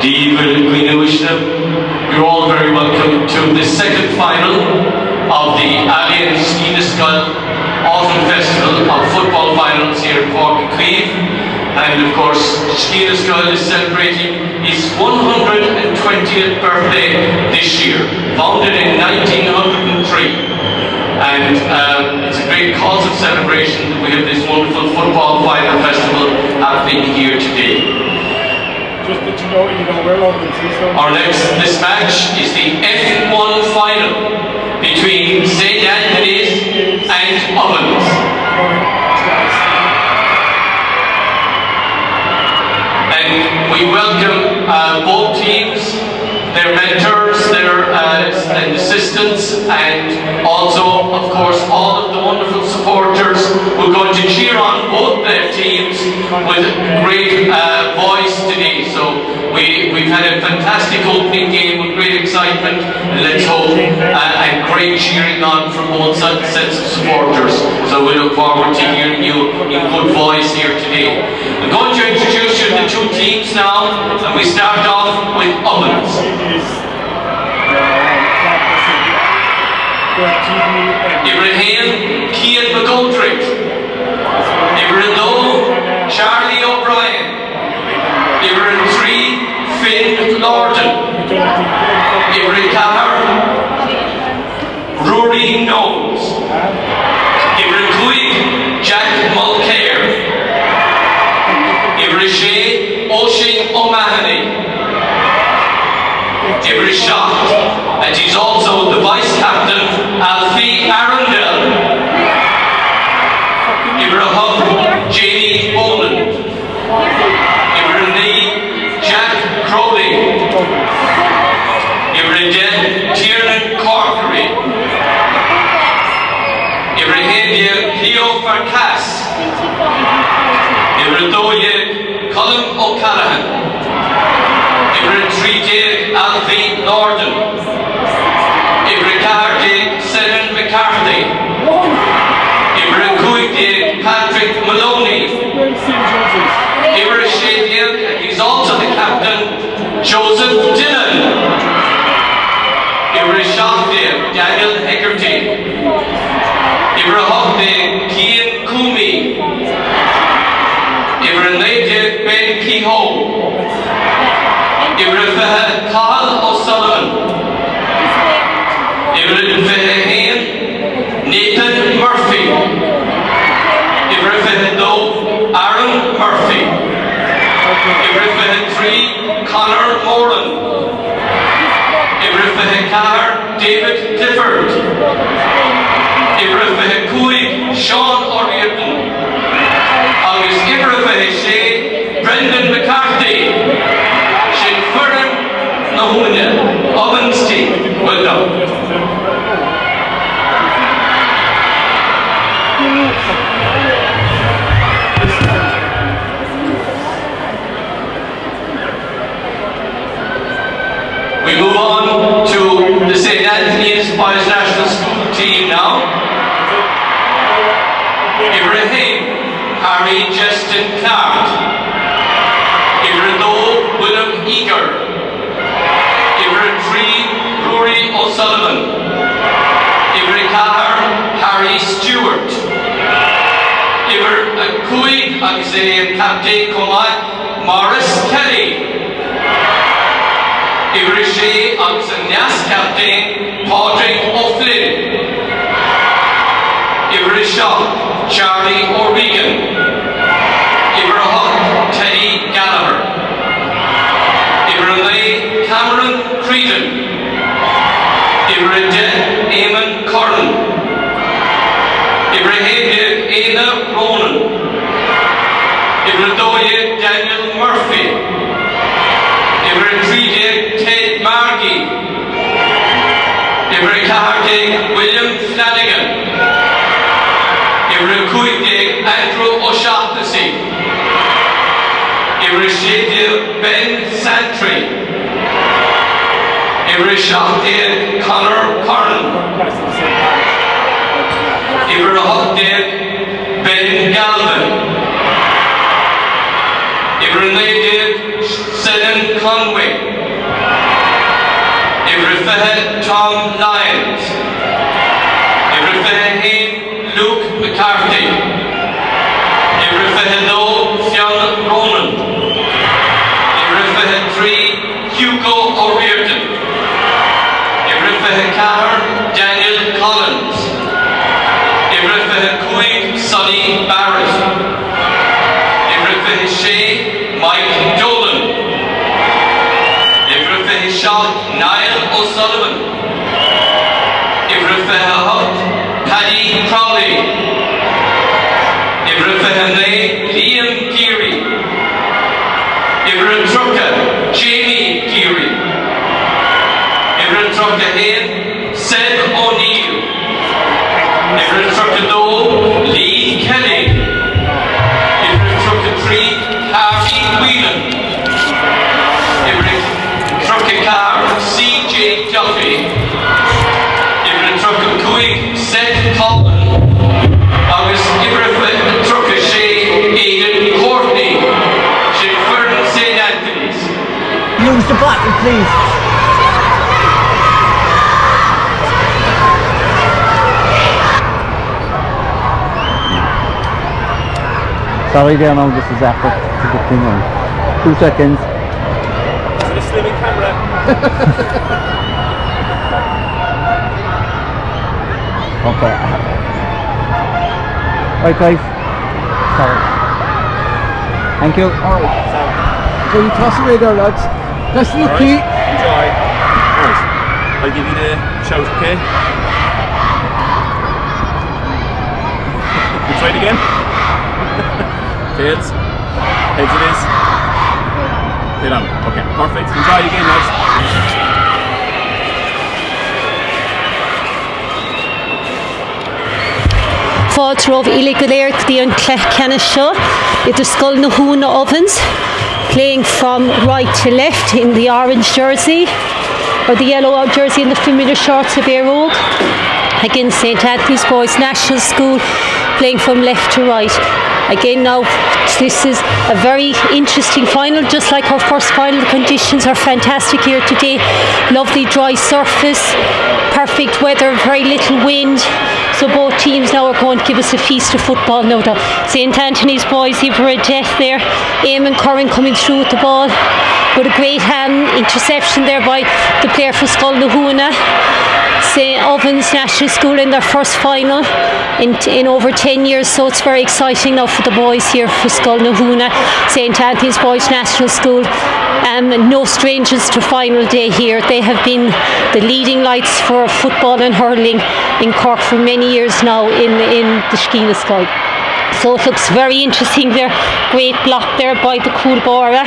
Díobh Cuinuishna. You're all very welcome to the second final of the Alien Skeena Autumn Festival of Football Finals here in Cork and Cleeve. And of course, Skeena is celebrating its 120th birthday this year, founded in 1903. And it's a great cause of celebration that we have this wonderful football final festival happening here today. Just that you know, we're London, our this match is the F1 final between St. Anthony's and Ovens. And we welcome both teams, their mentors, their and assistants, and also, of course, all of the wonderful supporters who are going to cheer on both their teams with great voice today. So we've had a fantastic opening game with great excitement, and let's hope, and great cheering on from both sets of supporters. So we look forward to hearing you in good voice here today. I'm going to introduce you to the two teams now, and we start off with Ovens. Ibrahim Cian McGoldrick, Ibrahim Charlie O'Brien, Ibrahim Finn Lorden, Ibrahim Cahar, Rory Knowles, Ibrahim Cuig Jack Mulcair, Ibrahim Oisin O'Mahony, Ibrahim Shaw, and he's also the vice captain, Alfie Arundel, Ibrahim Jamie Boland, Ibrahim Jack Crowley, Ibrahim Tiernan Corkery, Ibrahim Theo Farkas, Ibrahim Colin O'Callaghan, Ibrahim Treaty Alfie Lorden, Ibrahim Senan McCarthy, Ibrahim Cuig Patrick Maloney, Ibrahim Shadian, and he's also the captain, Joseph Dillon, Ibrahim Shafdale, Daniel Hegarty, Ibrahim Cian Coomey, Ibrahim Ben Kehoe, Ibrahim Cathal O'Sullivan, Ibrahim Nathan Murphy, Ibrahim Aaron Murphy, Ibrahim Conor Moran, Ibrahim Cahar David Clifford, Ibrahim Cuig Sean O'Riordan, August Ibrahim Shea Brendan McCarthy, Shane Furran Nahunya, Ovens team. Welcome. We move on to the St. Anthony's Boys National School team now. Ibrahim Harry Justin Clark, Ibrahim William Eager, Ibrahim Rory O'Sullivan, Ibrahim Cahar Harry Stewart, Ibrahim Cuig Captain Comai Morris Kelly, Ibrahim Nias Captain Padraig O'Flynn, Ibrahim Shaw Charlie O'Regan, Ibrahim Teddy Gallagher, Ibrahim Cameron Creedon, Ibrahim Eamon Corrin, Ibrahim Aina Ronan, Ibrahim Daniel Murphy, Ibrahim Ted Margie, Ibrahim William Flanagan, Ibrahim Cuig Andrew O'Shaughnessy, Ibrahim Ben Santry, Ibrahim Conor Corrin, Ibrahim Ben Galvin, Ibrahim Senan Con Conway. Ifrifahe Tom Lyons. Ifrifahe Hain Luke McCarthy. Ifrifahe Lo Fionn Ronan. Ifrifahe 3 Hugo O'Riordan. Ifrifahe Cahar Daniel Collins. Ifrifahe Cuig Sonny Barrett. Ifrifahe Shea Mike Dolan. Ifrifahe Shaw Niall O'Sullivan. Ifrifahe Hutt Paddy Crowley. Ifrifahe Liam Geary. Ifrifahe Jamie Geary. Ifrifahe Hain Seth O'Neill. Ifrifahe Do Lee Kelly. Ifrifahe 3 Harvey Whelan. Ifrifahe Car C.J. Duffy. Ifrifahe Cuig Seth Coleman. August Ifrifahe Shea Aidan Courtney. Shea Fern St. Anthony's. Use the button, please. Sorry there now, this is after the thing on. 2 seconds. Is it a slimming camera? Okay. Right guys. Sorry. Thank you. Alright. So you toss away there lads. That's the key. Enjoy. Right. I'll give you the shout, okay? You try it again? Tails. Heads it is. Head on. Okay, perfect. Enjoy again, lads. Fáiltear Illigalair Cleon Canishaw, it is Scoil na Húna Ovens, playing from right to left in the orange jersey, or the yellow jersey in the familiar shorts of Éire Óg, against St. Anthony's Boys National School, playing from left to right. Again now, this is a very interesting final, just like our first final. The conditions are fantastic here today. Lovely dry surface, perfect weather, very little wind. So both teams now are going to give us a feast of football, no doubt. St. Anthony's Boys, Ivor Death there. Eamon Curran coming through with the ball. With a great interception there by the player for Scoil na Húna. St. Ovens National School in their first final in over 10 years, so it's very exciting now for the boys here for Scoil na Húna. St. Anthony's Boys National School, no strangers to final day here. They have been the leading lights for football and hurling in Cork for many years now in the Skeena Sky. So it looks very interesting there. Great block there by the Coolbora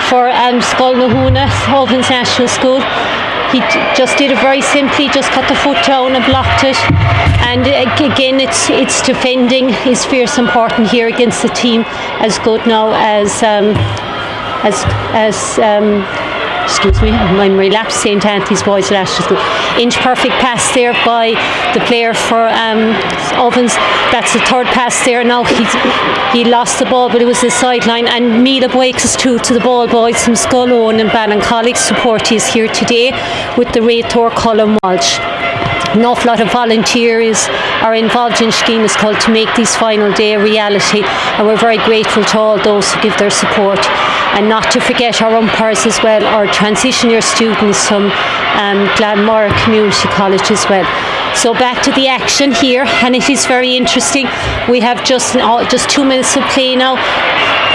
for Scoil na Húna, Ovens National School. He just did it very simply, just cut the foot down and blocked it. And again, it's defending is fierce important here against the team as good now as excuse me, my relapse, St. Anthony's Boys National School. Inch perfect pass there by the player for Ovens. That's the third pass there. Now he lost the ball, but it was the sideline. And Mila Wakes is true to the ball, boys from Scullone and Ballincollig support is here today with the Raytor Colin Walsh. An awful lot of volunteers are involved in Skeena Scoil to make this final day a reality, and we're very grateful to all those who give their support. And not to forget our umpires as well, our transition year students from Glanmora Community College as well. So back to the action here, and it is very interesting. We have just 2 minutes of play now,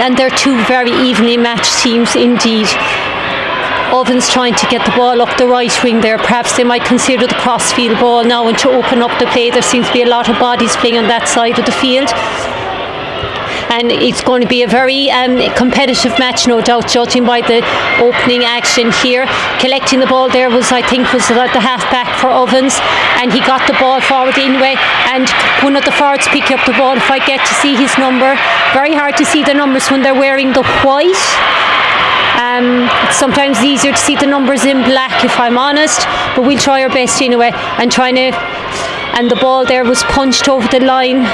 and they're two very evenly matched teams indeed. Ovens trying to get the ball up the right wing there. Perhaps they might consider the crossfield ball now and to open up the play. There seems to be a lot of bodies playing on that side of the field. And it's going to be a very competitive match, no doubt, judging by the opening action here. Collecting the ball there was the half-back for Ovens, and he got the ball forward anyway, and one of the forwards picked up the ball. If I get to see his number, very hard to see the numbers when they're wearing the white. It's sometimes easier to see the numbers in black, if I'm honest, but we'll try our best anyway. And the ball there was punched over the line.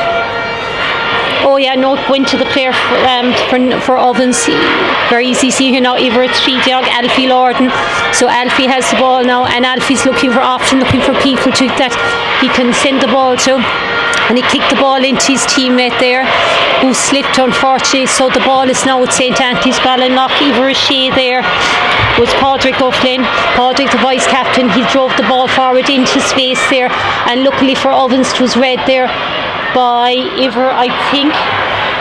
Oh yeah, no, went to the player for Ovens. Very easy. See here now, Ivor Tredeog, Alfie Lorden. So Alfie has the ball now, and Alfie's looking for option, looking for people that he can send the ball to. And he kicked the ball into his teammate there, who slipped unfortunately. So the ball is now at St. Anthony's Ballinlough. Ivor O'Shea there was Padraig O'Flynn. Padraig, the vice captain, he drove the ball forward into space there, and luckily for Ovens it was read there by Ivor, I think.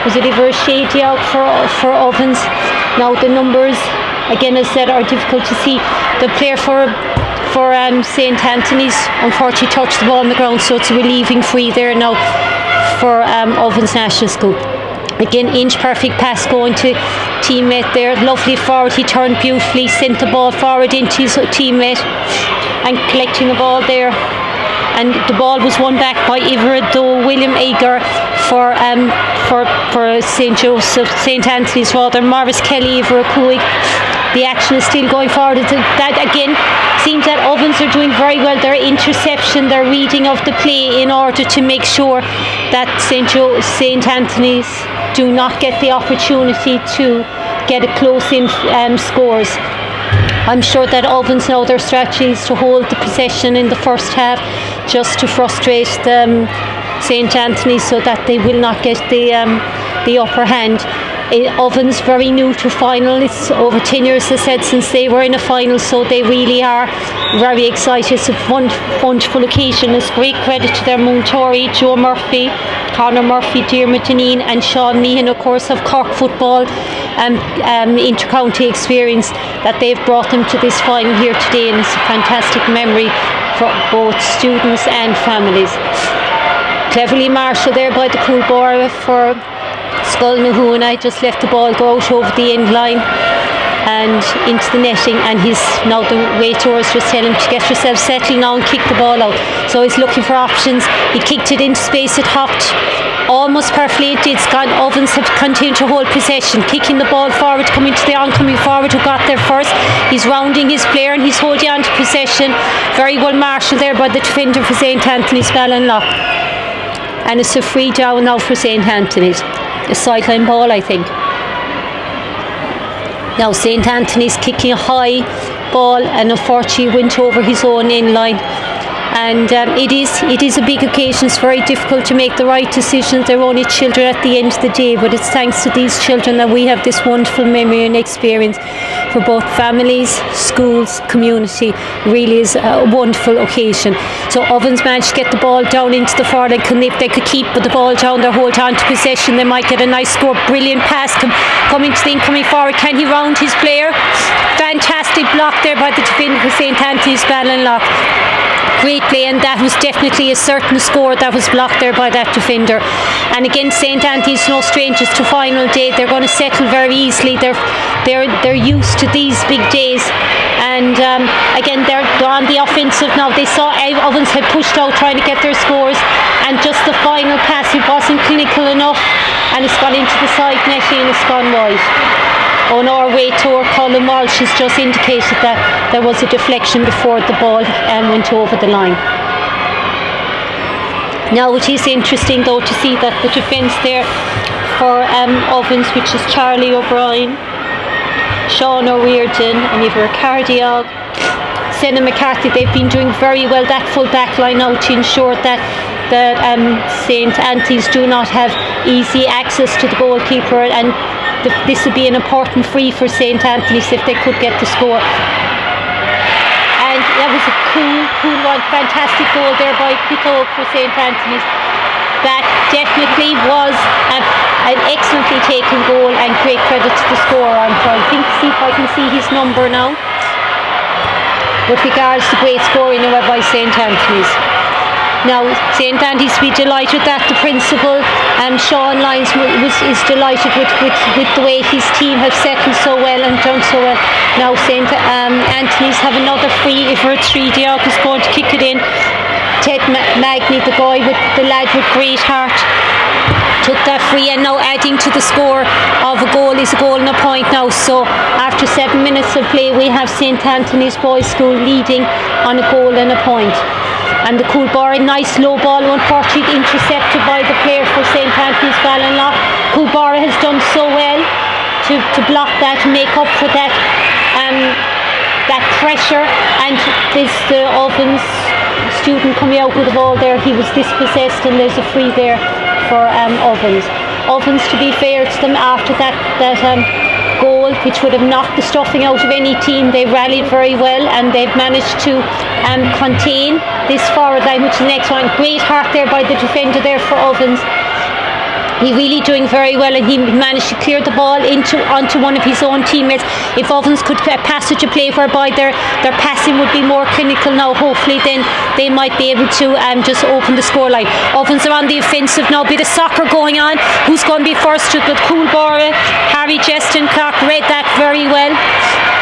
Was it Ivor O'Shea for Ovens? Now the numbers, again as said, are difficult to see. The player for St. Anthony's unfortunately touched the ball on the ground, so it's a relieving free there now for Ovens National School. Again, inch perfect pass going to teammate there. Lovely forward, he turned beautifully, sent the ball forward into his teammate and collecting the ball there. And the ball was won back by Ivor William Agar for St. Anthony's rather. Morris Kelly, Ivor Coig. The action is still going forward. That again seems that Ovens are doing very well. Their interception, their reading of the play in order to make sure that St. Anthony's do not get the opportunity to get a close-in scores. I'm sure that Ovens know their strategies to hold the possession in the first half, just to frustrate St. Anthony's so that they will not get the upper hand. Ovens very new to final. It's over 10 years, as I said, since they were in a final, so they really are very excited. It's a wonderful occasion. It's great credit to their Moontori, Joe Murphy, Conor Murphy, Diarmuid Dineen and Sean Meehan, of course, of Cork football inter-county experience, that they've brought them to this final here today, and it's a fantastic memory for both students and families. Cleverly marshalled there by the Coolborough for Scull-na-Huna. I just left the ball go out over the end line and into the netting, and he's now the waiters just tell him to get yourself settled now and kick the ball out. So he's looking for options. He kicked it into space, it hopped almost perfectly. It did. Ovens have continued to hold possession, kicking the ball forward, coming to the oncoming forward who got there first. He's rounding his player and he's holding on to possession. Very well marshalled there by the defender for St. Anthony's Ballinlough. And it's a free down now for St. Anthony's. A sideline ball, I think. Now St. Anthony's kicking a high ball, and unfortunately went over his own end line. And it is a big occasion. It's very difficult to make the right decisions. They're only children at the end of the day, but it's thanks to these children that we have this wonderful memory and experience for both families, schools, community. Really is a wonderful occasion. So Ovens managed to get the ball down into the forward line. If they could keep the ball down, they hold on to possession, they might get a nice score. Brilliant pass coming to the incoming forward. Can he round his player? Fantastic block there by the defender for St. Anthony's Ballinlough. Great play, and that was definitely a certain score that was blocked there by that defender. And again, St. Anthony's no strangers to final day. They're going to settle very easily. They're used to these big days, and again they're on the offensive now. They saw Ovens had pushed out trying to get their scores, and just the final pass, it wasn't clinical enough, and it's gone into the side netting and it's gone wide. On our way to Colin Walsh has just indicated that there was a deflection before the ball went over the line. Now it is interesting though to see that the defence there for Ovens, which is Charlie O'Brien, Sean O'Riordan and Ivor Cardiog, Senna McCarthy, they've been doing very well, that full back line now, to ensure that St. Anthony's do not have easy access to the goalkeeper, and this would be an important free for St. Anthony's if they could get the score. And that was a cool one, fantastic goal there by Pittock for St. Anthony's. That definitely was an excellently taken goal, and great credit to the scorer. I'm trying to see if I can see his number now. With regards to great scoring by St. Anthony's. Now, St. Anthony's be delighted that the principal, Sean Lyons, is delighted with the way his team have settled so well and done so well. Now, St. Anthony's have another free. Ivor Tredeog is going to kick it in. Ted Magny, the lad with great heart, took that free, and now adding to the score of a goal is a goal and a point now. So after 7 minutes of play, we have St. Anthony's Boys School leading on a goal and a point. And the Coolborough, nice low ball, unfortunately intercepted by the player for St. Anthony's Ballinlough. Coolborough has done so well to block that, make up for that that pressure, and this the Ovens student coming out with the ball there, he was dispossessed, and there's a free there for Ovens. Ovens, to be fair to them, after that goal, which would have knocked the stuffing out of any team, they rallied very well, and they've managed to contain this forward line, which is the next one. Great heart there by the defender there for Ovens. He really doing very well, and he managed to clear the ball onto one of his own teammates. If Ovens could passage a play whereby their passing would be more clinical now, hopefully then they might be able to just open the scoreline. Ovens are on the offensive now, bit of soccer going on. Who's going to be first with Coolborough? Harry Jeston Clark read that very well.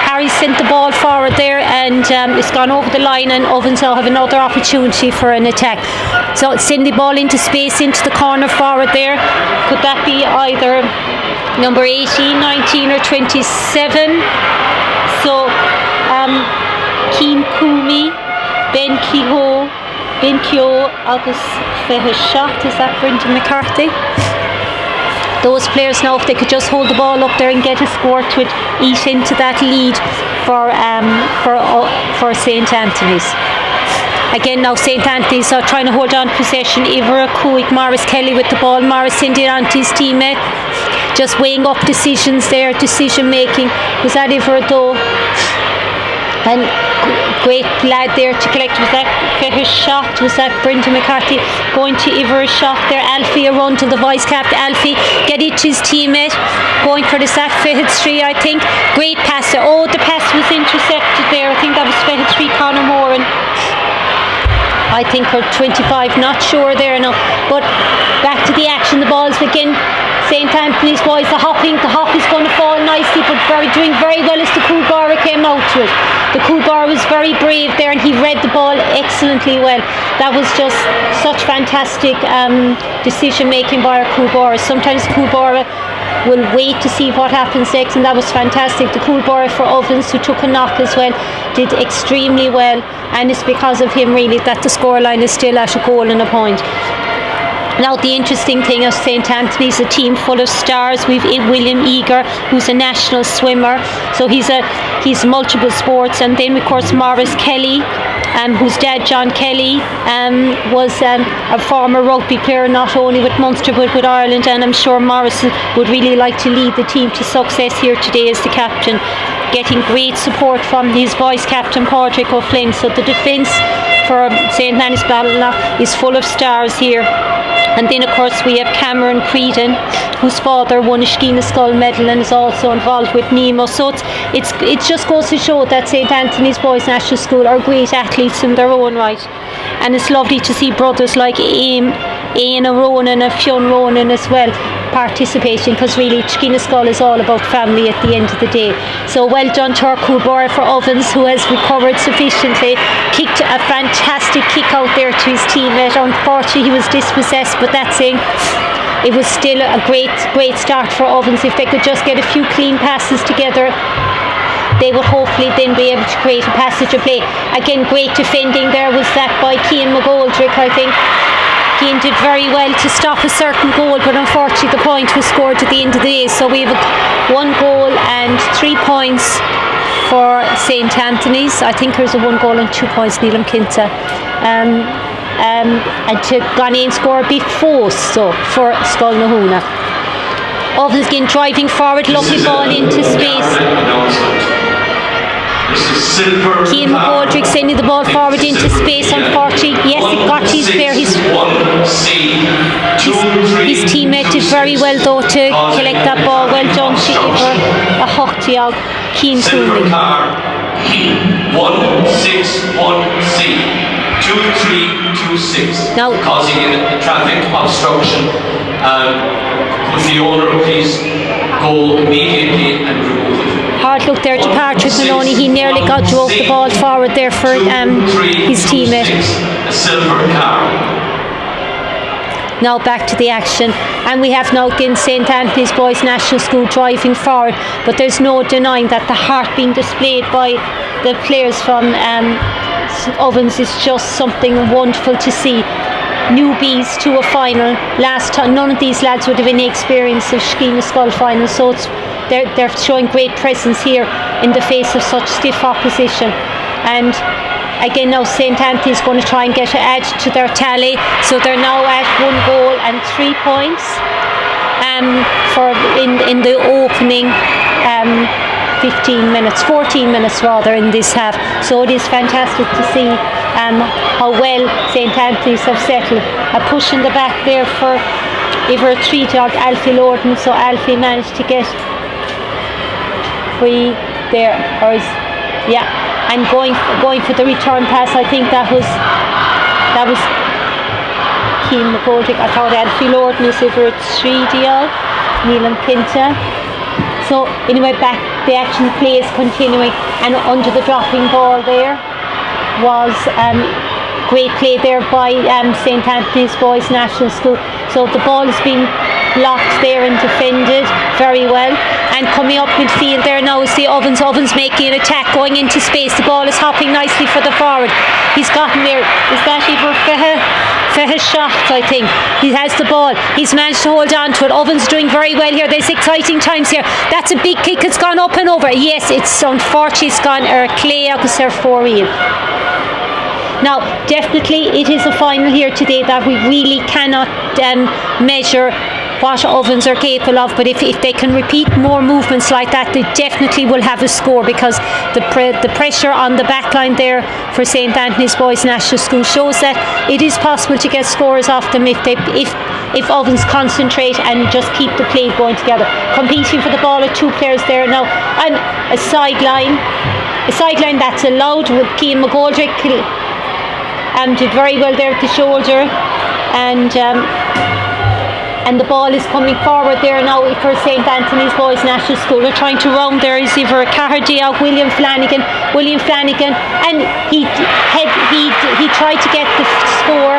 Harry sent the ball forward there, and it's gone over the line, and Ovens now have another opportunity for an attack. So send the ball into space into the corner forward there. Could that be either number 18, 19 or 27? So Keen Kumi, Ben Keogh, August Feheshot, is that Brendan McCarthy? Those players now, if they could just hold the ball up there and get a score to it, eat into that lead for St. Anthony's. Again now St. Anthony's are trying to hold on possession. Ivor Kuik, Morris Kelly with the ball. Morris sending it on to his teammate. Just weighing up decision making. Was that Ivor though? And great lad there to collect. Was that Feh's shot? Was that Brendan McCarthy going to Ivor's shot there? Alfie a run to the vice captain. Alfie get it to his teammate, going for the sack. Feh's three, I think. Great pass there. Oh, the pass was intercepted there. I think that was Feh's three, Conor Moran. I think we're 25, not sure there now. But back to the action, the ball's begin. St. Anthony's boys, the hop is going to fall nicely, but doing very well as the Coolborough came out to it. The Coolborough was very brave there, and he read the ball excellently well. That was just such fantastic decision making by our Coolborough. Sometimes Coolborough will wait to see what happens next, and that was fantastic. The Coolborough for Ovens, who took a knock as well, did extremely well, and it's because of him really that the scoreline is still at a goal and a point. Now the interesting thing of St. Anthony's, a team full of stars. We've William Eager, who's a national swimmer, so he's multiple sports, and then of course Morris Kelly, whose dad John Kelly was a former rugby player, not only with Munster but with Ireland, and I'm sure Morris would really like to lead the team to success here today as the captain, getting great support from his vice captain Padraig O'Flynn. So the defence for St. Anthony's Ballinlough is full of stars here. And then of course we have Cameron Creedon, whose father won a Skeena Skull medal and is also involved with Nemo. So it just goes to show that St. Anthony's Boys National School are great athletes in their own right. And it's lovely to see brothers like Ian Ronan and Fionn Ronan as well participating, because really Skeena Skull is all about family at the end of the day. So well done to our Coolborough for Ovens, who has recovered sufficiently, kicked a fantastic kick out there to his teammate. Unfortunately he was dispossessed, but that's it. It was still a great start for Ovens. If they could just get a few clean passes together, they would hopefully then be able to create a passage of play. Again, great defending there was that by Cian McGoldrick, I think. Cian did very well to stop a certain goal, but unfortunately the point was scored at the end of the day. So we have 1 goal and 3 points for St. Anthony's. I think there's a 1 goal and 2 points, Neelam Kinta. And to Ghanaian score before so for Skolnahuna. Ovens again driving forward, lovely ball into space. Cian McGoldrick sending the ball forward into space. Unfortunately, yes, it got his player. His teammate did very well though to collect that ball. Well done to Ivor Ahochtiog, Cian Cooley. 161C 2326, now causing a traffic obstruction. Could the owner please go immediately and remove it? Hard look there to Patrick Maloney. He nearly drove the ball forward there for his teammate. A silver car. Now back to the action, and we have now again St. Anthony's Boys National School driving forward, but there's no denying that the heart being displayed by the players from Ovens is just something wonderful to see. Newbies to a final. Last time, none of these lads would have any experience of Skeena Skull final, so they're showing great presence here in the face of such stiff opposition. And again, now St. Anthony's going to try and add to their tally, so they're now at 1 goal and 3 points in the opening 14 minutes rather in this half. So it is fantastic to see how well St. Anthony's have settled. A push in the back there for Iver Treedog, Alfie Lorden, so Alfie managed to get free there, and going for the return pass. I think that was Keane McGoldrick. I thought Alfie Lorden is Iver Treedog, Neelan Pinta. So anyway, back the action play is continuing, and under the dropping ball there was great play there by St. Anthony's Boys National School. So the ball is being blocked there and defended very well. And coming up midfield there now is the Ovens making an attack, going into space. The ball is hopping nicely for the forward. He's gotten there. Is that Iver Fehe Schacht, I think. He has the ball. He's managed to hold on to it. Ovens doing very well here. There's exciting times here. That's a big kick. It's gone up and over. Yes, it's unfortunately it's gone clay agus for real. Now, definitely it is a final here today that we really cannot measure what Ovens are capable of, but if they can repeat more movements like that, they definitely will have a score, because the pressure on the back line there for St. Anthony's Boys National School shows that it is possible to get scores off them if Ovens concentrate and just keep the play going together. Competing for the ball at 2 players there now, and a sideline that's allowed with Keane McGoldrick did very well there at the shoulder, and the ball is coming forward there now for St. Anthony's Boys National School. They're trying to round there is Iver Caherdia, William Flanagan, and he tried to get the score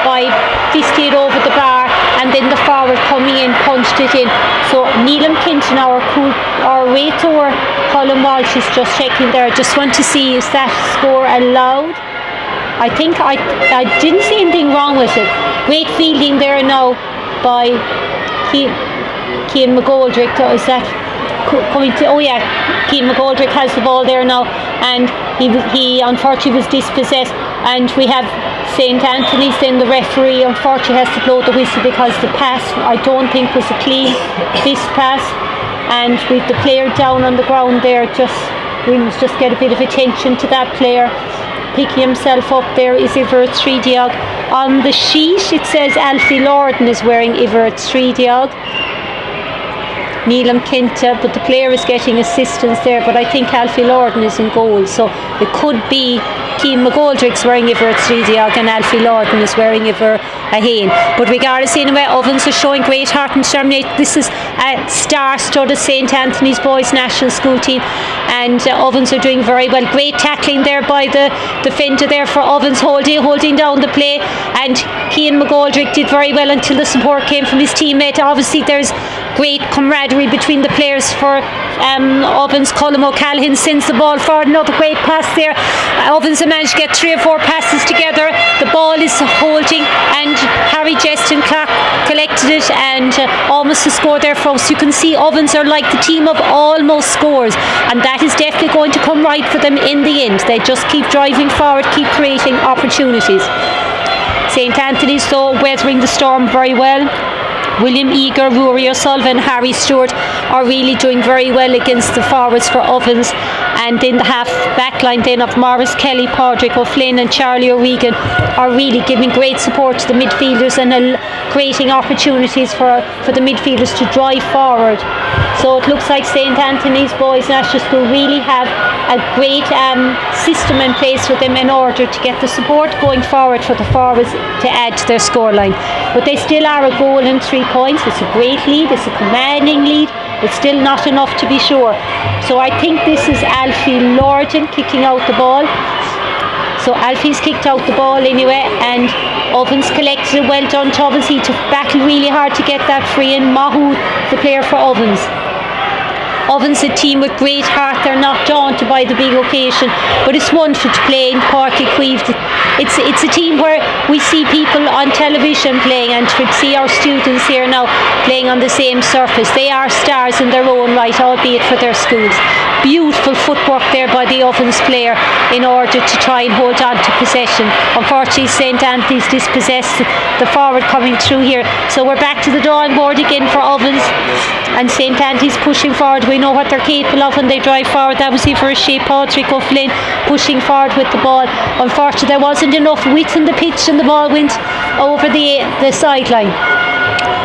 by fisting it over the bar, and then the forward coming in punched it in. So Neelan Kinton, our waiter Colin Walsh is just checking there. Just want to see, is that score allowed? I think I didn't see anything wrong with it. Great fielding there now by Keane McGoldrick. Is that coming to? Oh yeah, Keane McGoldrick has the ball there now, and he unfortunately was dispossessed. And we have St. Anthony's. Then the referee unfortunately has to blow the whistle because the pass I don't think was a clean fist pass, and with the player down on the ground there, we must just get a bit of attention to that player. Picking himself up there is Iver Treedog. On the sheet it says Alfie Lorden is wearing Iver Treedog, Neelam Kinta, but the player is getting assistance there, but I think Alfie Lorden is in goal, so it could be Keane McGoldrick's wearing Iver Treedog and Alfie Lorden is wearing Iver Ahane. But regardless, anyway, Ovens is showing great heart and determination. This is a star-studded St. Anthony's Boys National School team, and Ovens are doing very well. Great tackling there by the defender there for Ovens, holding down the play, and Keane McGoldrick did very well until the support came from his teammate. Obviously there's great camaraderie between the players for Ovens. Colm O'Callaghan sends the ball forward, another great pass there. Ovens have managed to get 3 or 4 passes together. The ball is holding, and Harry Jeston Clark collected it, and almost a score there for us. You can see Ovens are like the team of almost scores, and that is definitely going to come right for them in the end. They just keep driving forward, keep creating opportunities. St. Anthony's though weathering the storm very well. William Eager, Rory O'Sullivan, Harry Stewart are really doing very well against the forwards for Ovens, and in the half back line then of Morris Kelly, Padraig O'Flynn and Charlie O'Regan are really giving great support to the midfielders and creating opportunities for the midfielders to drive forward. So it looks like St. Anthony's Boys National School really have a great system in place for them in order to get the support going forward for the forwards to add to their scoreline. But they still are a goal and 3 points. It's a great lead, it's a commanding lead. It's still not enough to be sure. So I think this is Alfie Lorden kicking out the ball. So Alfie's kicked out the ball anyway, and Ovens collected it. Well done to Ovens. He took battle really hard to get that free, and Mahood, the player for Ovens. Ovens a team with great heart. They're not daunted by the big occasion, but it's wonderful to play in Páirc Uí Chaoimh. It's a team where we see people on television playing, and to see our students here now playing on the same surface. They are stars in their own right, albeit for their schools. Beautiful footwork there by the Ovens player in order to try and hold on to possession. Unfortunately, St. Anthony's dispossessed the forward coming through here. So we're back to the drawing board again for Ovens, and St. Anthony's pushing forward. We know what they're capable of when they drive forward. That was here for a shape. Patrick O'Flynn pushing forward with the ball. Unfortunately, there wasn't enough width in the pitch, and the ball went over the sideline.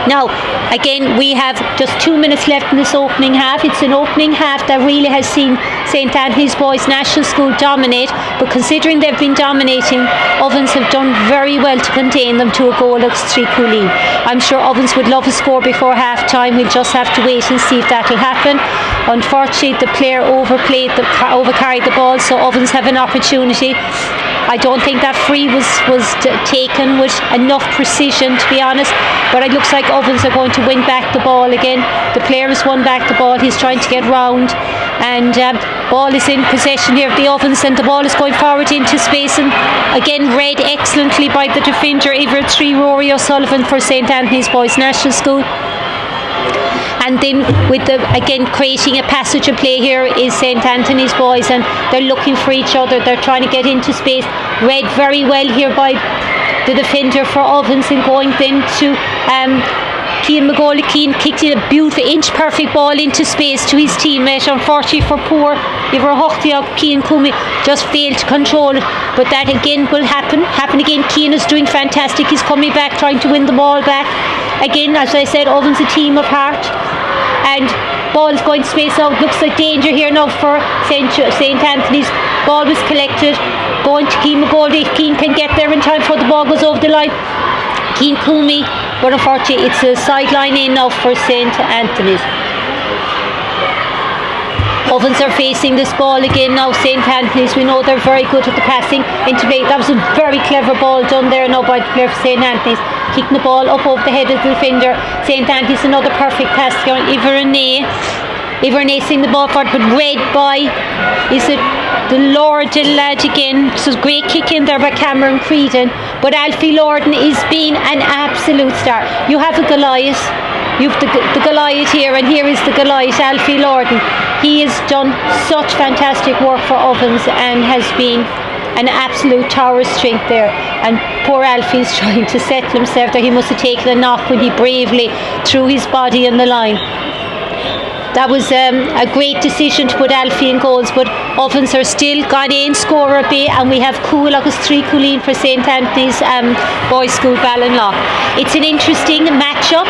Now, again, we have just 2 minutes left in this opening half. It's an opening half that really has seen St. Anthony's Boys National School dominate, but considering they've been dominating, Ovens have done very well to contain them to a goal against Trícoolín. I'm sure Ovens would love a score before half time. We'll just have to wait and see if that'll happen. Unfortunately, the player overcarried the ball, so Ovens have an opportunity. I don't think that free was taken with enough precision, to be honest, but it looks like Ovens are going to win back the ball again. The player has won back the ball. He's trying to get round, and ball is in possession here of the Ovens, and the ball is going forward into space, and again read excellently by the defender Everett 3 Rory O'Sullivan for St. Anthony's Boys National School. And then with again creating a passage of play here is St. Anthony's Boys, and they're looking for each other. They're trying to get into space. Read very well here by the defender for Ovens, and going then to Cian McGauley. Cian kicked in a beautiful inch-perfect ball into space to his teammate. Unfortunately for poor Iverhochtiog, Cian Coomey just failed to control it, but that again will happen again. Cian is doing fantastic. He's coming back, trying to win the ball back. Again, as I said, Ovens a team of heart, and ball is going to space out. Looks like danger here now for St. Anthony's. Ball was collected, going to Cian McGauley. Cian can get there in time before the ball goes over the line. Cian Coomey, but unfortunately it's a sideline in now for St. Anthony's. Ovens are facing this ball again now. St. Anthony's, we know they're very good at the passing into play. That was a very clever ball done there now by the player for St. Anthony's, kicking the ball up over the head of the defender. St. Anthony's, another perfect pass going. Ivernay seeing the ball forward, but read by, is it the Lorden lad again? So great kick in there by Cameron Creedon, but Alfie Lorden is being an absolute star. You have a Goliath. You've the Goliath here, and here is the Goliath, Alfie Lorden. He has done such fantastic work for Ovens and has been an absolute tower of strength there. And poor Alfie's trying to settle himself there. He must have taken a knock when he bravely threw his body in the line. That was a great decision to put Alfie in goals, but Ovens are still got in scorer B, and we have Cool agus Trícoolín for St. Anthony's Boys School Ballinlough. It's an interesting matchup.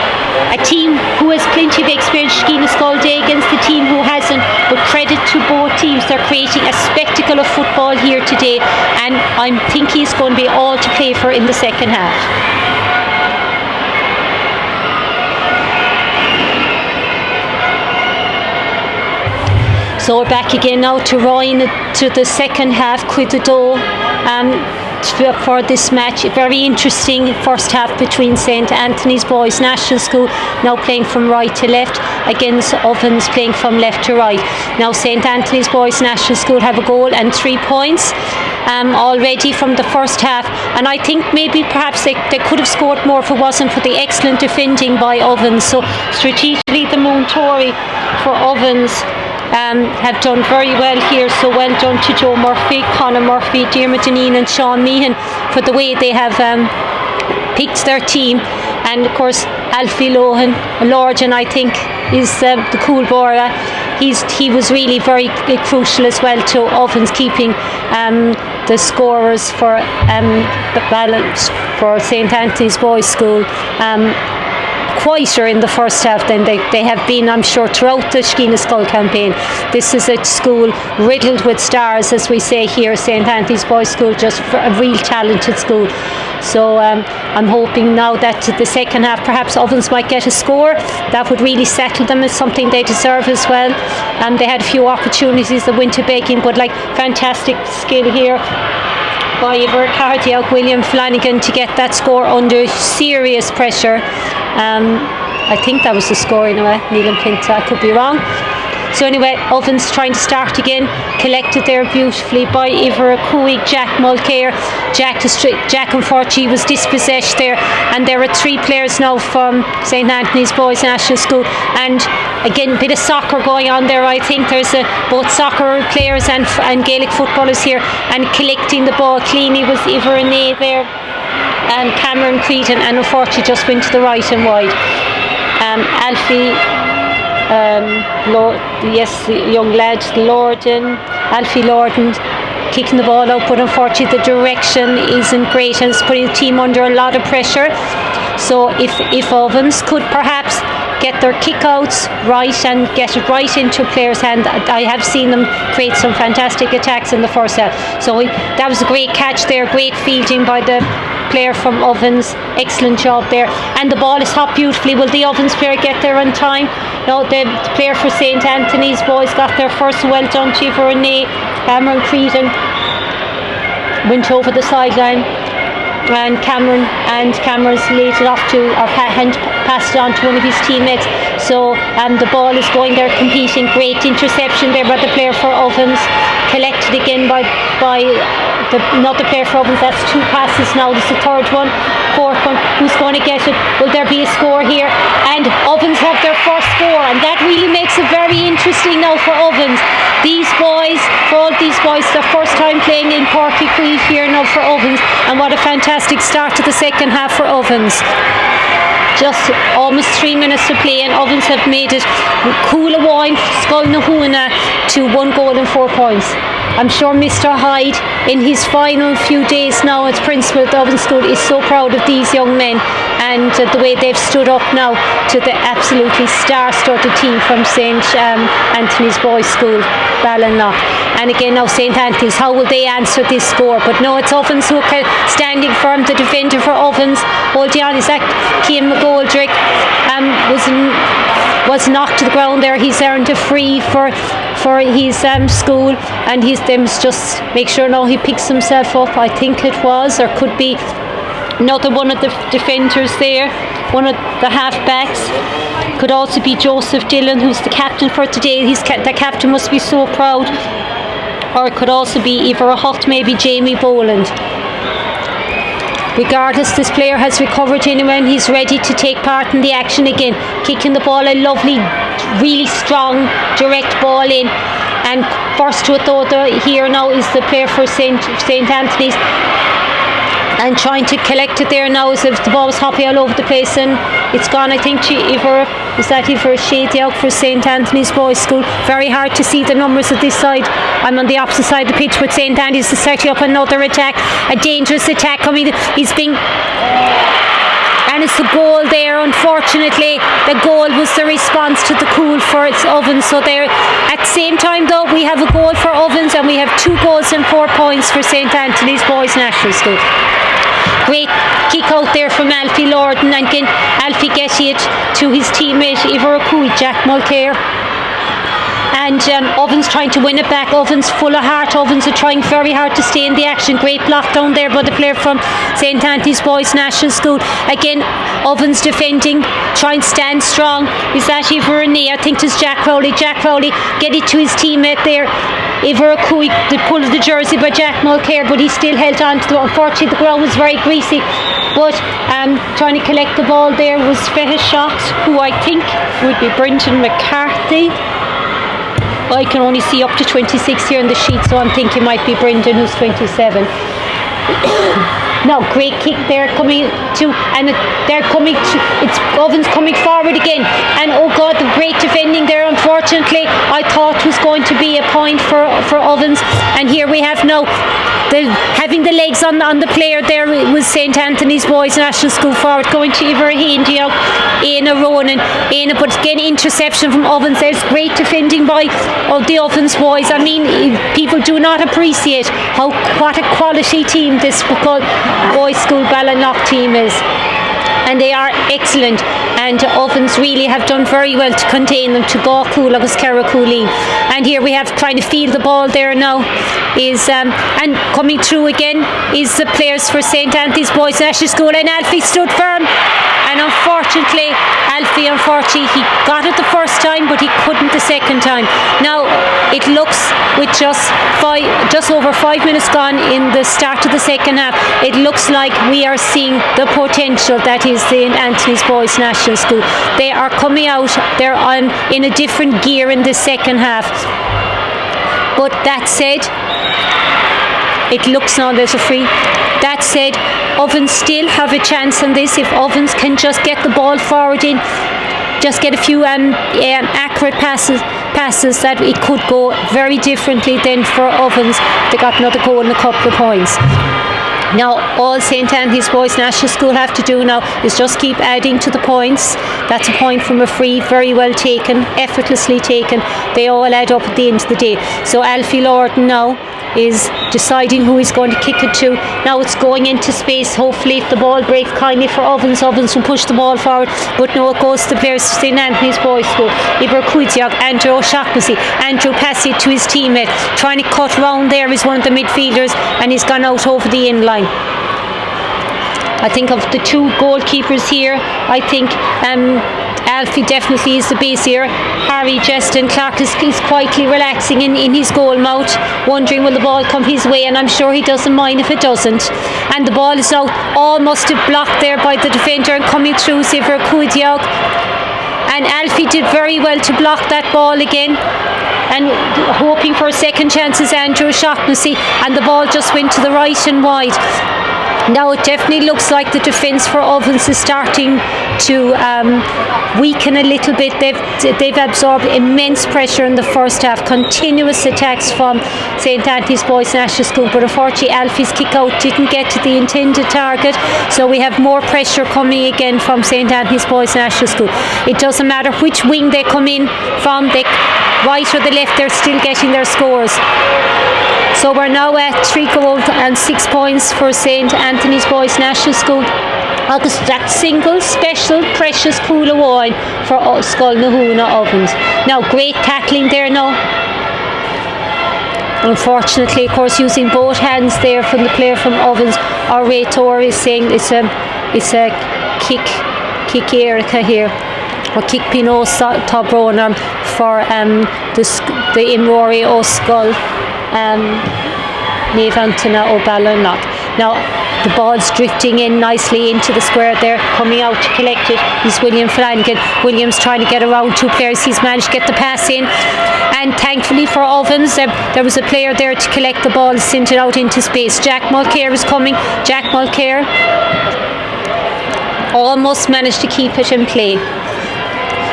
A team who has plenty of experience, Skeena Skull Day, against the team who hasn't, but credit to both teams. They're creating a spectacle of football here today, and I think it's going to be all to play for in the second half. So we're back again now to Ryan to the second half, Cuidedo, for this match. A very interesting first half between St. Anthony's Boys National School, now playing from right to left, against Ovens playing from left to right. Now St. Anthony's Boys National School have a goal and 3 points already from the first half, and I think maybe perhaps they could have scored more if it wasn't for the excellent defending by Ovens. So strategically the Moontory for Ovens have done very well here, so well done to Joe Murphy, Conor Murphy, Diarmuid Dineen and Sean Meehan for the way they have picked their team. And of course Alfie Lorden, I think, is the cool boy. He was really very crucial as well to Ovens keeping the scorers for the balance for St. Anthony's Boys School quieter in the first half than they have been, I'm sure, throughout the Skeena Skull campaign. This is a school riddled with stars, as we say here, St. Anthony's Boys School, just a real talented school. So I'm hoping now that the second half perhaps Ovens might get a score. That would really settle them. It's something they deserve as well. They had a few opportunities that went to begging, but fantastic skill here by Iverhochtiog William Flanagan to get that score under serious pressure. I think that was the score anyway, Neil and Pinta, I could be wrong. So anyway, Ovens trying to start again, collected there beautifully by Ivor Cooig, Jack Mulcair. Jack unfortunately was dispossessed there, and there are 3 players now from St Anthony's Boys National School, and again a bit of soccer going on there. I think there's both soccer players and Gaelic footballers here, and collecting the ball cleanly was Ivor Renee there and Cameron Creedon, and unfortunately just went to the right and wide. Alfie the young lad Alfie Lorden kicking the ball out, but unfortunately the direction isn't great and it's putting the team under a lot of pressure. So if Ovens could perhaps get their kick-outs right and get it right into a player's hand, I have seen them create some fantastic attacks in the first half. So that was a great catch there, great fielding by the player from Ovens, excellent job there, and the ball is hopped beautifully. Will the Ovens player get there on time? No, the player for St Anthony's Boys got there first. Well done to Ivor Renee. Cameron Creedon went over the sideline, and Cameron's laid it off to, or passed it on to one of his teammates. So the ball is going there, competing. Great interception there by the player for Ovens, collected again by another player for Ovens. That's 2 passes now. This is the third one, fourth one. Who's going to get it? Will there be a score here? And Ovens have their first score, and that really makes it very interesting now for Ovens. For all these boys, their first time playing in Páirc Uí Chaoimh here now for Ovens, and what a fantastic start to the second half for Ovens. Just almost 3 minutes to play, and Ovens have made it Coola Wine, Scoil na Húna to 1 goal and 4 points. I'm sure Mr. Hyde, in his final few days now as principal at the Ovens School, is so proud of these young men and the way they've stood up now to the absolutely star-studded team from St Anthony's Boys School, Ballinlough. And again now St Anthony's, how will they answer this score? But no, it's Ovens who are standing firm. The defender for Ovens, holding on, is that Cian McGoldrick, was knocked to the ground there. He's earned a free for his school, and they must just make sure now he picks himself up. I think it was, or could be, another one of the defenders there, one of the half-backs. Could also be Joseph Dillon, who's the captain for today. The captain must be so proud. Or it could also be Ivor Hutt, maybe Jamie Boland. Regardless, this player has recovered anyway, and he's ready to take part in the action again. Kicking the ball, a lovely, really strong, direct ball in. And first to it though, here now is the player for St Anthony's, and trying to collect it there now as if the ball was hopping all over the place, and it's gone, I think, to Ivor Shady out for St Anthony's Boys School. Very hard to see the numbers at this side. I'm on the opposite side of the pitch, but St Anthony's is setting up another attack, a dangerous attack coming. And it's the goal there. Unfortunately, the goal was the response to the goal for its Ovens. So there, at the same time though, we have a goal for Ovens, and we have 2 goals and 4 points for St Anthony's Boys National School. Great kick out there from Alfie Lorden, and again Alfie getting it to his teammate Ivor Cooig, Jack Mulcair. And Ovens trying to win it back. Ovens full of heart. Ovens are trying very hard to stay in the action. Great block down there by the player from St Anthony's Boys National School. Again, Ovens defending, trying to stand strong. Is that Ivor Renee? I think it's Jack Crowley. Jack Crowley get it to his teammate there. Ivor Cooig, the pull of the jersey by Jack Mulcair, but he still held on to the. Unfortunately, the ground was very greasy. But trying to collect the ball there was Fetish Shot, who I think would be Brendan McCarthy. I can only see up to 26 here in the sheet, so I'm thinking it might be Brendan, who's 27. Now, great kick there coming to, and they're coming to, it's Ovens coming forward again, and oh God, the great defending there. Unfortunately, I thought was going to be a point for Ovens, and here we have now having the legs on the player there. It was St Anthony's Boys National School forward going to Ivor Hindi, Éanna Ronan, but again interception from Ovens. There's great defending by the Ovens boys. I mean, people do not appreciate what a quality team this Boys School Ballinlough team is, and they are excellent. And and Ovens really have done very well to contain them, to go cool agus Cara Cooley. And here we have trying to field the ball there now is and coming through again is the players for St. Anthony's Boys National School, and Alfie stood firm, and unfortunately Alfie he got it the first time but he couldn't the second time. Now it looks, with just over 5 minutes gone in the start of the second half, it looks like we are seeing the potential that is St. Anthony's Boys National School. They are coming out, they're in a different gear in the second half. But that said, it looks now there's a free. That said, Ovens still have a chance on this if Ovens can just get the ball forward in, just get a few accurate passes that it could go very differently then for Ovens. They got another goal and a couple of points. Now all St. Anthony's Boys National School have to do now is just keep adding to the points. That's a point from a free, very well taken, effortlessly taken. They all add up at the end of the day. So Alfie Lorden now is deciding who he's going to kick it to. Now it's going into space. Hopefully if the ball breaks kindly for Ovens will push the ball forward, but no, it goes to the players of St. Anthony's Boys School. Iber Kudziak, Andrew O'Shaughnessy. Andrew passed it to his teammate, trying to cut round there is one of the midfielders, and he's gone out over the end line. I think of the two goalkeepers here, I think Alfie definitely is the base here. Harry Justin Clark is quietly relaxing in his goal mouth, wondering will the ball come his way, and I'm sure he doesn't mind if it doesn't. And the ball is now almost blocked there by the defender, and coming through Zivir Kudiak. And Alfie did very well to block that ball again, and hoping for a second chance is Andrew O'Shaughnessy, and the ball just went to the right and wide. Now it definitely looks like the defence for Ovens is starting to weaken a little bit. They've absorbed immense pressure in the first half, continuous attacks from St. Anthony's Boys National School, but unfortunately Alfie's kick out didn't get to the intended target, so we have more pressure coming again from St. Anthony's Boys National School. It doesn't matter which wing they come in from, the right or the left, they're still getting their scores. So we're now at 3 goals and 6 points for St. Anthony's Boys National School. Agus that single special precious cooler wine for Scoil na Húna Ovens. Now great tackling there now. Unfortunately, of course, using both hands there from the player from Ovens. Our Raitor is saying it's a kick Erica here. Or kick Pinot Tobronam for the Imrory o Scoil. Nevantana O'Ballanlock. Now the ball's drifting in nicely into the square there, coming out to collect it is William Flanagan. Williams trying to get around two players, he's managed to get the pass in, and thankfully for Ovens there was a player there to collect the ball, sent it out into space. Jack Mulcair is coming. Jack Mulcair almost managed to keep it in play.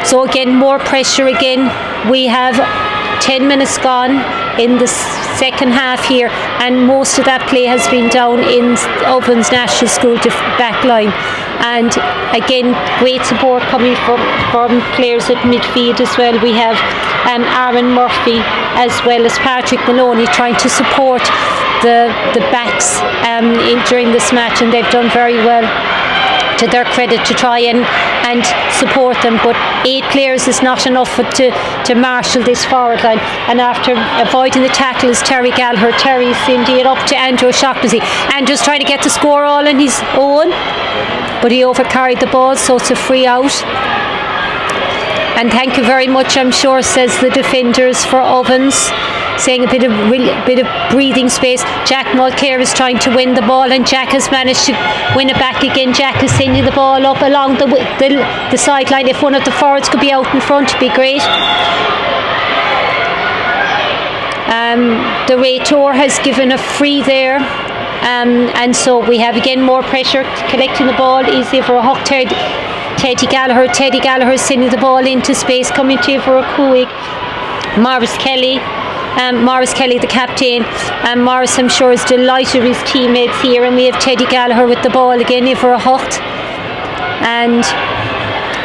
So again, more pressure again. We have 10 minutes gone in the second half here, and most of that play has been down in Ovens National School back line. And again, great support coming from players at midfield as well. We have Aaron Murphy as well as Patrick Maloney trying to support the backs during this match, and they've done very well, to their credit, to try and support them, but 8 players is not enough to marshal this forward line. And after avoiding the tackle is Terry Gallagher. Terry sending it up to Andrew O'Shaughnessy. Andrew's trying to get the score all on his own, but he overcarried the ball, so it's a free out. And thank you very much, I'm sure, says the defenders for Ovens, saying a bit of breathing space. Jack Mulcair is trying to win the ball, and Jack has managed to win it back again. Jack is sending the ball up along the sideline. If one of the forwards could be out in front, it'd be great. The Raitor has given a free there, and so we have again more pressure. Collecting the ball easy for a Huck Teddy Gallagher. Teddy Gallagher is sending the ball into space, coming to you for a Kuig. Morris Kelly, the captain. Morris, I'm sure, is delighted with his teammates here, and we have Teddy Gallagher with the ball again for a Hucht. And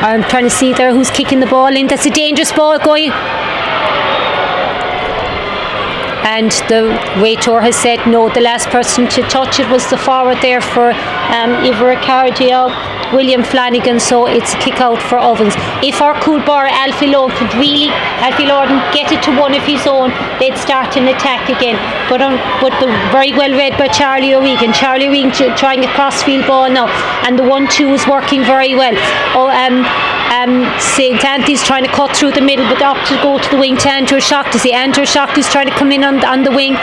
I'm trying to see there who's kicking the ball in. That's a dangerous ball going. and the Raytor has said no. The last person to touch it was the forward there for Ivoricardia, William Flanagan, so it's a kick out for Ovens. If our Coolbar Alfie Lorden could really, Alfie Lorden, get it to one of his own, they'd start an attack again. But the very well read by Charlie O'Regan. Charlie O'Regan trying a crossfield ball now, and the 1-2 is working very well. St. Anthony's trying to cut through the middle, but opt to go to the wing to Andrew Shocktasy. Andrew Shocktasy's trying to come in on the wing.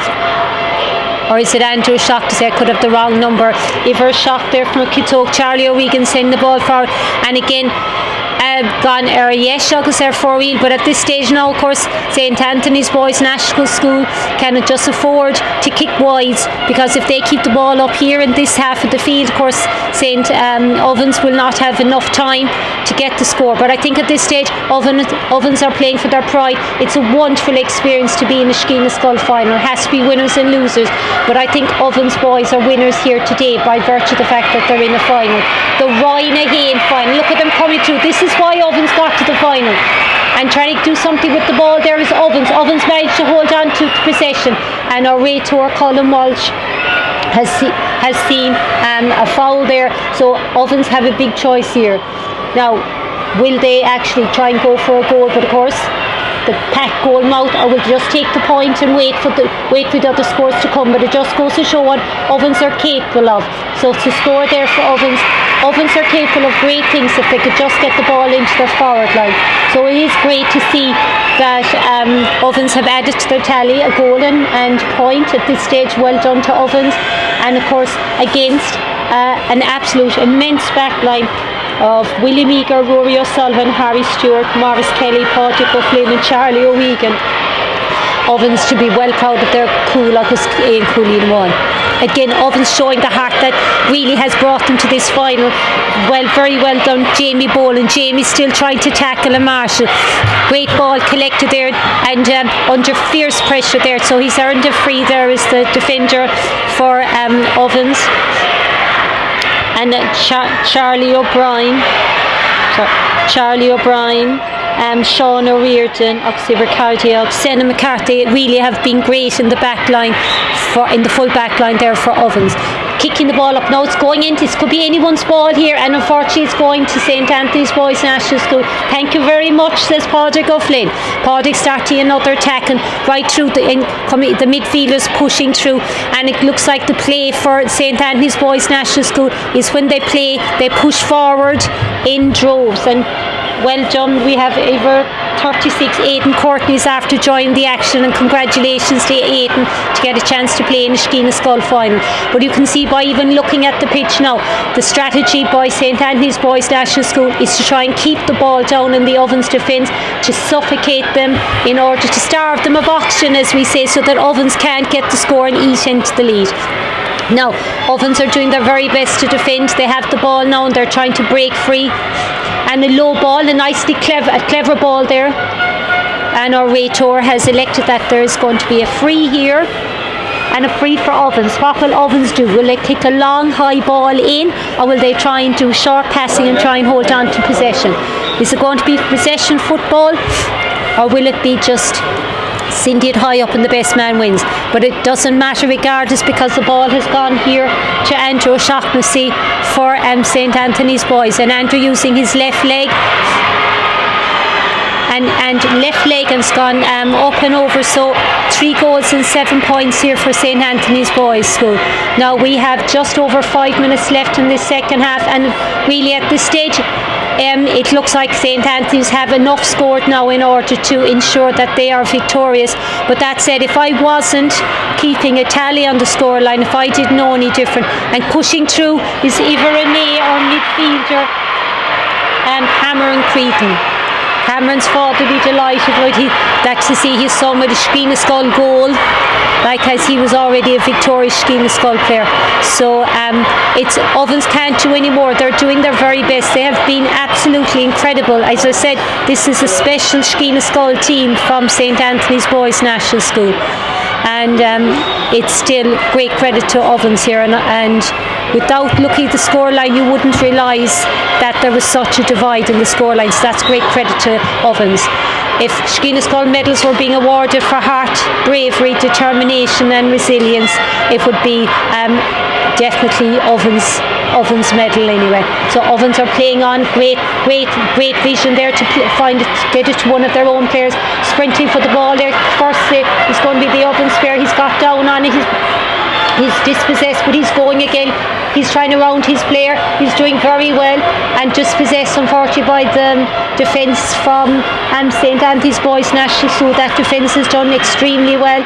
Or is it Andrew Shocktasy? I could have the wrong number. Iver Shock there from Kittoak. Charlie O'Regan sending the ball forward. And again, gone yes, Shocktas there for a wheel, but at this stage now, of course, St. Anthony's Boys National School cannot just afford to kick wides, because if they keep the ball up here in this half of the field, of course, St. Ovens will not have enough time to get the score. But I think at this stage, Ovens are playing for their pride. It's a wonderful experience to be in the Skeena Skull final. It has to be winners and losers, but I think Ovens boys are winners here today by virtue of the fact that they're in the final. The Rhina Hain final, look at them coming through. This is why Ovens got to the final, and trying to do something with the ball there is Ovens. Ovens managed to hold on to possession, and our Raytor Colin Walsh has seen a foul there, so Ovens have a big choice here. Now, will they actually try and go for a goal? But of course, the pack goal mouth, or will just take the point and wait for the other scores to come. But it just goes to show what Ovens are capable of. So to score there for Ovens are capable of great things if they could just get the ball into their forward line. So it is great to see that Ovens have added to their tally a goal and point at this stage. Well done to Ovens. And of course, against an absolute immense back line of William Eager, Rory O'Sullivan, Harry Stewart, Morris Kelly, Patrick O'Flynn and Charlie O'Regan. Ovens to be well proud of their cool agus in Coolin one. Again, Ovens showing the heart that really has brought them to this final. Well, very well done, Jamie Boland. Jamie still trying to tackle a Marshall. Great ball collected there, and under fierce pressure there. So he's earned a free there as the defender for Ovens. And Charlie O'Brien, Sean O'Riordan, Oxiver Cardiac, Senna McCarthy really have been great in the back line, in the full back line there for Ovens. Kicking the ball up now, it's going in. This could be anyone's ball here, and unfortunately it's going to St. Anthony's Boys National School. Thank you very much, says Padraig O'Flynn. Padraig starting another attack, and right through the midfielders pushing through, and it looks like the play for St. Anthony's Boys National School is when they play, they push forward in droves. And well done, we have over 36, Aidan Courtney's after joining the action, and congratulations to Aidan to get a chance to play in the Skeena Skull final. But you can see by even looking at the pitch now, the strategy by St. Anthony's Boys National School is to try and keep the ball down in the Ovens defence, to suffocate them in order to starve them of oxygen, as we say, so that Ovens can't get the score and eat into the lead. Now, Ovens are doing their very best to defend. They have the ball now and they're trying to break free. And a low ball, a clever ball there. And our Raytor has elected that there is going to be a free here. And a free for Ovens. What will Ovens do? Will they kick a long high ball in, or will they try and do short passing and try and hold on to possession? Is it going to be possession football, or will it be just Cindy it high up and the best man wins? But it doesn't matter regardless, because the ball has gone here to Andrew O'Shaughnessy for St. Anthony's Boys, and Andrew using his left leg and left leg has gone up and over. So 3 goals and 7 points here for St. Anthony's Boys School. Now we have just over 5 minutes left in this second half, and really at this stage it looks like St. Anthony's have enough scored now in order to ensure that they are victorious. But that said, if I wasn't keeping a tally on the scoreline, if I didn't know any different, and pushing through is Eva Renee, our midfielder, Cameron Cretan. Cameron's father will be delighted to see his son with a Skeena Skull goal, as he was already a victorious Skeena Skull player. So it's Ovens can't do any more. They're doing their very best. They have been absolutely incredible. As I said, this is a special Skeena Skull team from St. Anthony's Boys National School. And it's still great credit to Ovens here, and without looking at the scoreline you wouldn't realise that there was such a divide in the scorelines. That's great credit to Ovens. if Skeena Skull medals were being awarded for heart, bravery, determination and resilience, it would be definitely Ovens medal anyway. So Ovens are playing on, great vision there to get it to one of their own players, sprinting for the ball there. First it's going to be the Ovens player. He's got down on it. He's dispossessed, but he's going again. He's trying to round his player. He's doing very well, and dispossessed unfortunately by the defence from St Anthony's Boys National School. That defence has done extremely well,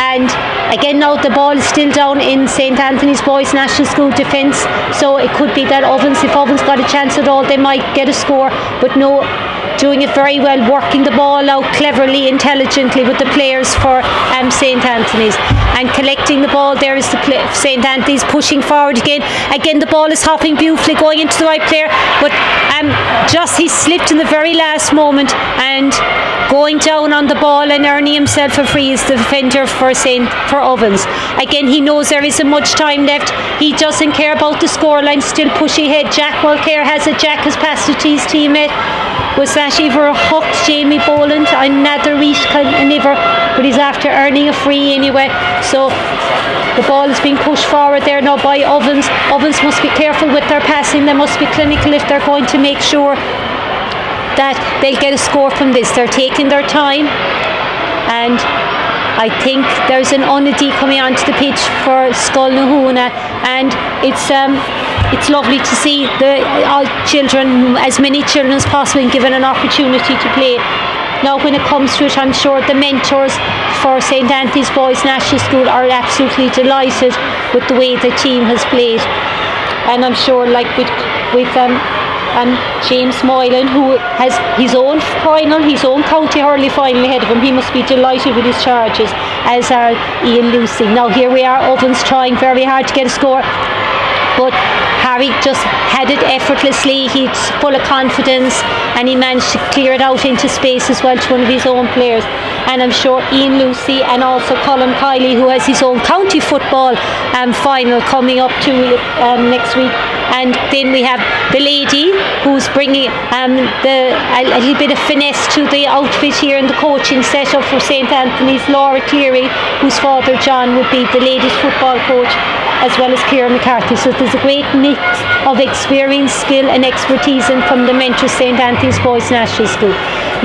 and again now the ball is still down in St Anthony's Boys National School defence, so it could be that if Ovens got a chance at all, they might get a score, but no, doing it very well, working the ball out cleverly, intelligently with the players for St Anthony's, and collecting the ball. There is the St Anthony's pushing forward again. Again the ball is hopping beautifully, going into the right player, but just he slipped in the very last moment and going down on the ball and earning himself a free is the defender for Ovens. Again, he knows there isn't much time left. He doesn't care about the scoreline, still pushing ahead. Jack Mulcair has it. Jack has passed it to his teammate. Was that either hooked Jamie Boland? Another reach never, but he's after earning a free anyway. So the ball is being pushed forward there now by Ovens. Ovens must be careful with their passing. They must be clinical if they're going to make sure that they'll get a score from this. They're taking their time, and I think there's an Unnady coming onto the pitch for Skolnahuna, and it's lovely to see all children, as many children as possible, given an opportunity to play. Now when it comes to it, I'm sure the mentors for St Anthony's Boys National School are absolutely delighted with the way the team has played, and I'm sure like with James Moylan, who has his own county hurley final ahead of him, he must be delighted with his charges, as are Ian Lucy. Now here we are, Ovens trying very hard to get a score, but Harry just had it effortlessly. He's full of confidence, and he managed to clear it out into space as well to one of his own players. And I'm sure Ian Lucy and also Colin Kiley, who has his own county football final coming up to next week. And then we have the lady who's bringing a little bit of finesse to the outfit here in the coaching setup for St Anthony's, Laura Cleary, whose father John would be the ladies football coach, as well as Ciara McCarthy. So there's a great mix of experience, skill and expertise in from the mentors St Anthony's Boys National School.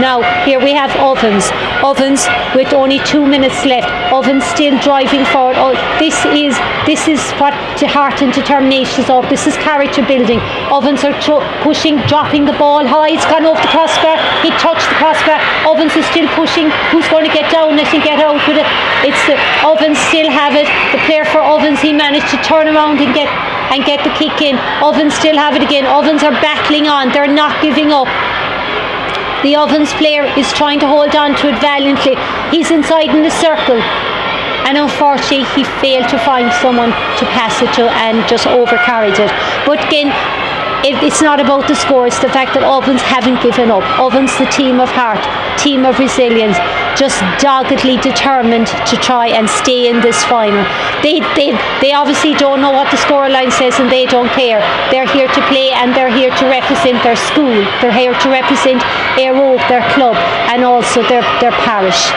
Now here we have Ovens with only 2 minutes left. Ovens still driving forward. This is what heart and determination is of. This is character building. Ovens are pushing, dropping the ball high. It's gone off the crossbar. He touched the crossbar. Ovens is still pushing. Who's going to get down it and get out with it? Ovens still have it. The player for Ovens, he managed to turn around and get the kick in. Ovens still have it again. Ovens are battling on. They're not giving up. The Ovens player is trying to hold on to it valiantly. He's inside in the circle, and unfortunately he failed to find someone to pass it to and just overcarried it. But again, it's not about the score, it's the fact that Ovens haven't given up. Ovens, the team of heart, team of resilience, just doggedly determined to try and stay in this final. They obviously don't know what the scoreline says, and they don't care. They're here to play, and they're here to represent their school. They're here to represent Éire Óg, their club, and also their parish.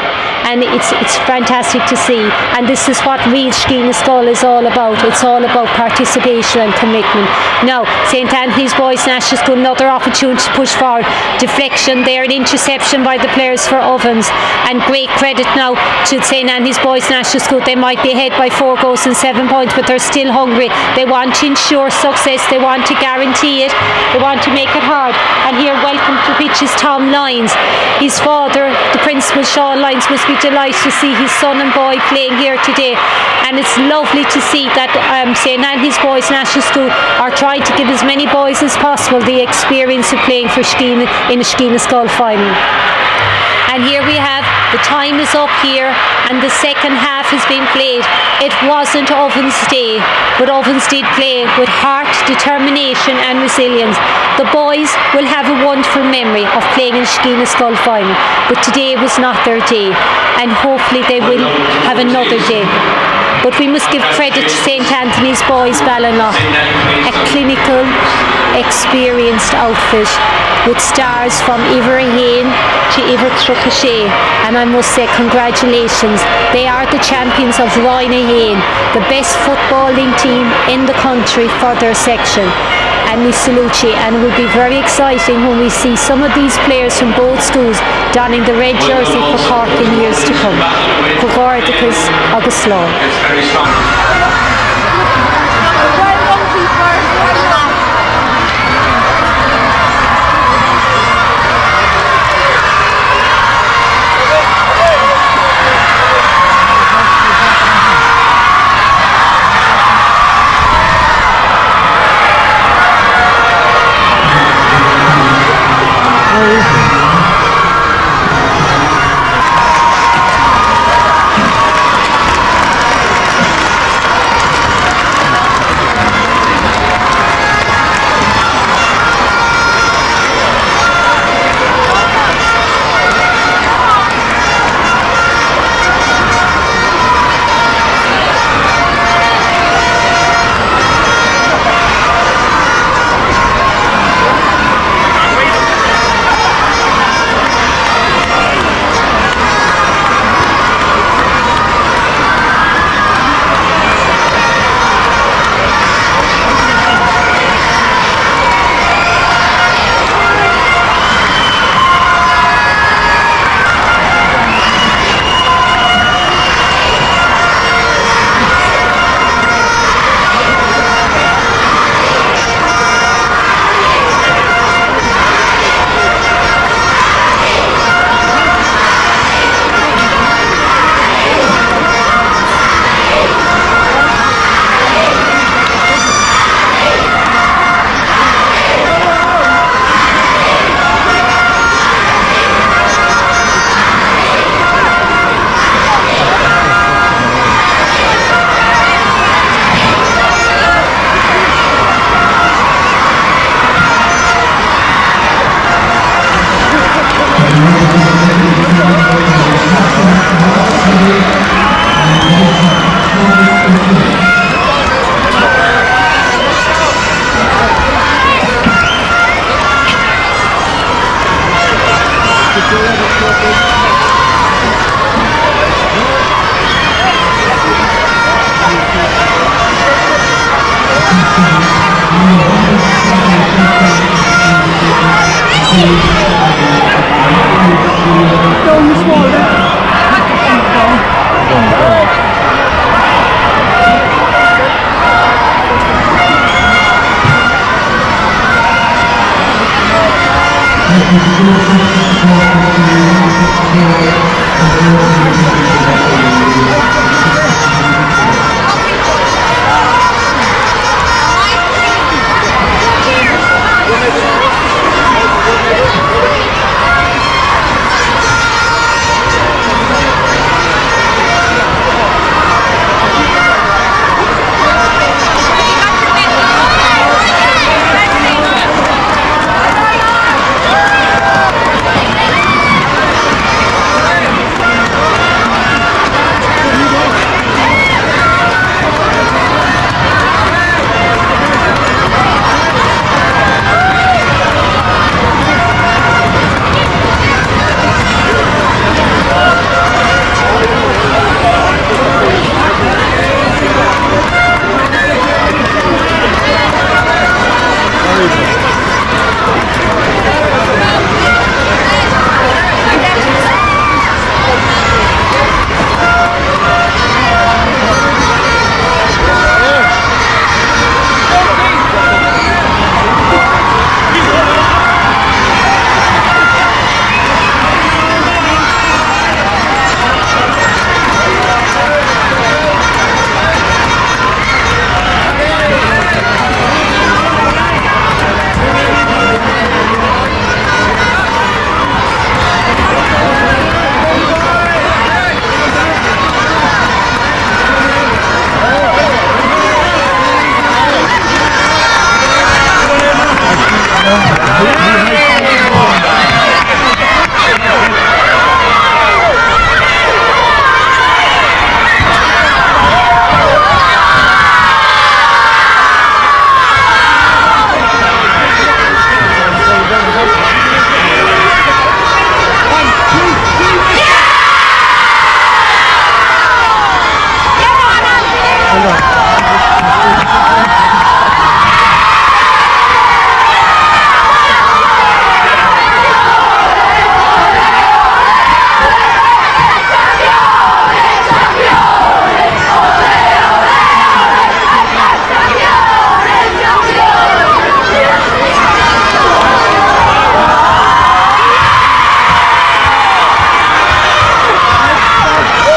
And it's fantastic to see, and this is what Real Skeena Skull is all about. It's all about participation and commitment. Now St Anthony's Boys National School, another opportunity to push forward. Deflection there, an interception by the players for Ovens, and great credit now to St Anthony's Boys National School. They might be ahead by 4 goals and 7 points, but they're still hungry. They want to ensure success. They want to guarantee it. They want to make it hard. And here, welcome to pitch is Tom Lyons. His father, the principal Sean Lyons, must be delighted to see his son and boy playing here today, and it's lovely to see that St Anthony's Boys National School are trying to give as many boys as possible the experience of playing for Skeena in a Skeena Skull final. And here we have, the time is up here, and the second half has been played. It wasn't Ovens' day, but Ovens did play with heart, determination and resilience. The boys will have a wonderful memory of playing in Skeena Skull final, but today was not their day, and hopefully they will have another day. But we must give credit to St Anthony's Boys Ballinlough, a clinical, experienced outfit with stars from Iverahane to Ivertrucashe, and I must say congratulations. They are the champions of Roynahane, the best footballing team in the country for their section. And we salute you, and it will be very exciting when we see some of these players from both schools donning the red jersey for Cork in years to come. Cogordicus August Law. It's very strong. Thank you.